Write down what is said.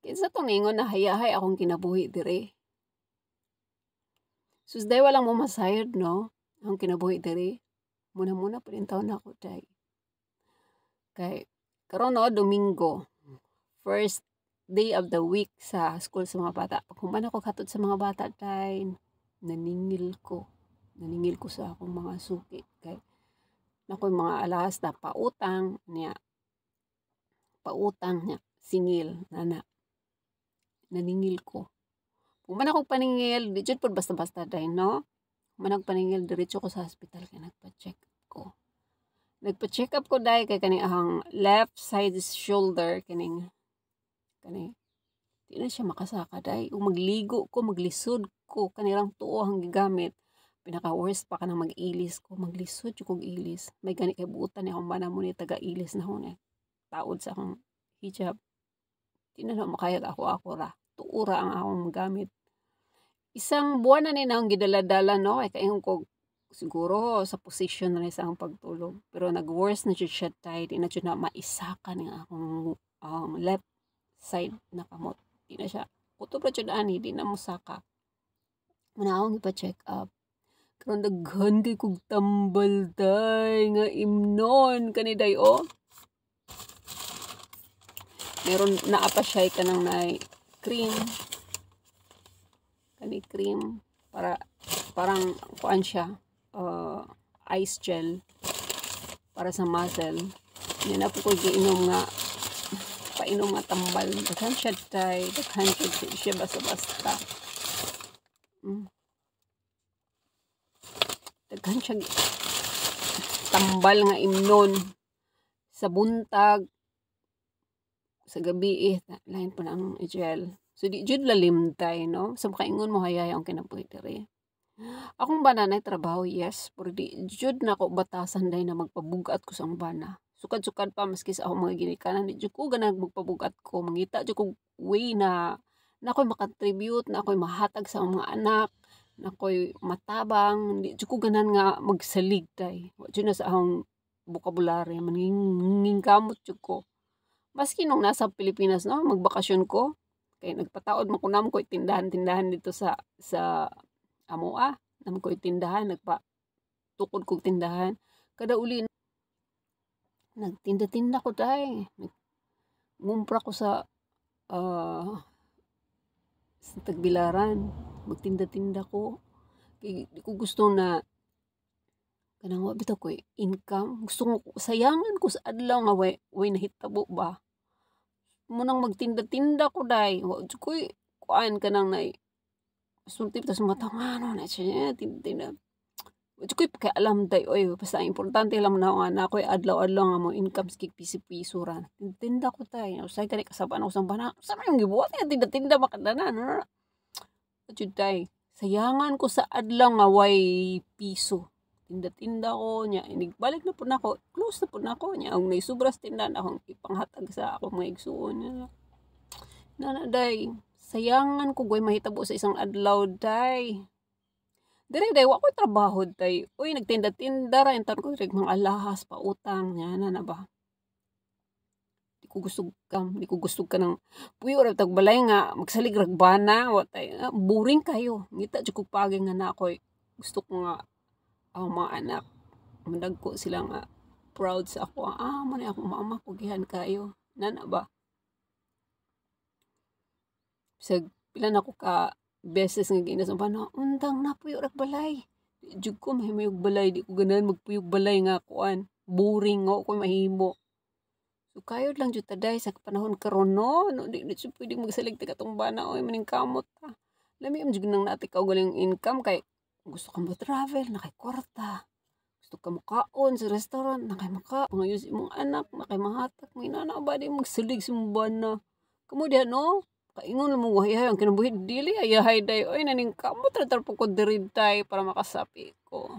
Kinsa tong ningon na hayahay akong kinabuhi dire. Sus day walang mo masayod no. Akong kinabuhi dire. Muna pa rin taon ako day. Kay karon no Domingo. First day of the week sa school sa mga bata. Pag human ako katod sa mga bata day, naningil ko. Naningil ko sa akong mga suki. Kay nakoy mga alahas na pautang niya. Pautang niya. Singil. Naningil ko. Human akong paningil, di jud pod basta-basta day, no? Human akong paningil, diretso ko sa hospital kay nagpa-check up ko. Nagpa-check up ko day kay kani ang left side shoulder kani di na siya makasaka day. Kung magligo ko, maglisod ko, kanirang tuo ang gigamit. Pinaka-worst pa ka na mag-ilis ko. Maglisod yung kong ilis. May gani kay buutan ni akong bana mo ni taga-ilis na hon eh. Taod sa akong hijab. Di na makayag ako ra. Tuura ang akong gamit. Isang buwan na ni na akong gidala-dala no. Ay kaingon ko siguro sa position na sa akong pagtulog. Pero nag-worse na siya tayo. Di na siya na maisaka ng akong left side na kamot. Di na siya. Kutob na siya ani. Di na musaka. Muna akong ipa-check up. Karon daghan kay kog tambal day nga imnon kaniday o. Meron naa pa siya kanang nay cream. Kani cream para parang kuan siya ice gel para sa muscle. Yan na po ko giinom nga painom nga tambal. Daghan siya day, daghan siya basta-basta. Daghan siya tambal nga imnon sa buntag sa gabi lain pa na ang gel. So di jud lalimtay no. Sa makaingon mo hayay ang kinabuhi diri. Akong bana na trabaho yes, pero di jud nako batasan day na magpabugat ko sa akong bana. Sukad-sukad pa maski sa akong mga ginikanan di jud ko ganang magpabugat ko. Mangita jud ko way na ako'y makatribute, na ako'y mahatag sa akong mga anak, na ako'y matabang, di jud ko ganan nga magsalig day. Wa jud na sa akong vocabulary maninging kamot jud ko. Maski nung nasa Pilipinas no, magbakasyon ko, kay nagpataod man ko nam ko tindahan dito sa amoa, nam ko tindahan, nagpatukod kog tindahan. Kada uli nagtinda-tinda ko day. Ngumpra ko sa Tagbilaran. Magtinda-tinda ko. Kay di ko gusto na kanang wa bitaw ko income. Gusto ko sayangan ko sa adlaw nga way nahitabo ba. Munang magtinda-tinda ko day. Wa jud koy kuan kanang nay sultip tas matangano na siya tinda. Wa jud koy pakialam day oy basta importante lang na nga ako'y adlaw-adlaw nga mo income skik piso-piso ra. Tinda ko tay. Usay kani kasabaan ako sa bana. Sa may gibuhat nga tinda-tinda makadanan. Wa jud day. Sayangan ko sa adlaw nga way piso. Tinda-tinda ko nya inigbalik na po nako close na po nako nya ang naisubras tindahan akong ipanghatag sa ako mga igsuon na day sayangan ko goy mahitabo sa isang adlaw day dire day wa ko trabaho day uy nagtinda-tinda ra intan ko mga alahas pa utang nya na ba di ko gusto ka ng puyo ra tag balay nga magsalig ragbana wa tay boring kayo ngita jud ko pagi nga na ako'y gusto ko nga ang mga anak, madagko sila nga proud sa ako. Man ako mama ko gihan kayo. Nana ba? Sa pila na ko ka beses nga ginasaban na undang na puyo ra balay. Jud ko mahimuyog balay, di ko ganahan magpuyog balay nga kuan. Boring nga ko mahimo. So kayod lang jud taday sa panahon karon no, di jud pwede magsalig ta katong bana oy maning kamot ta. Lami am jud nang natikaw galing income kay gusto ka mo-travel, nakay kwarta. Gusto ka makaon sa restaurant, nakay maka. Ngayon sa imong anak, nakay mahatak. May nana ba di magsalig sa mong bana. Kamu diyan no? Kaingon mo wahay ang kinabuhi. Dili ayahay day. Oy naning kamot. Tratar po ko diriday para makasapi ko.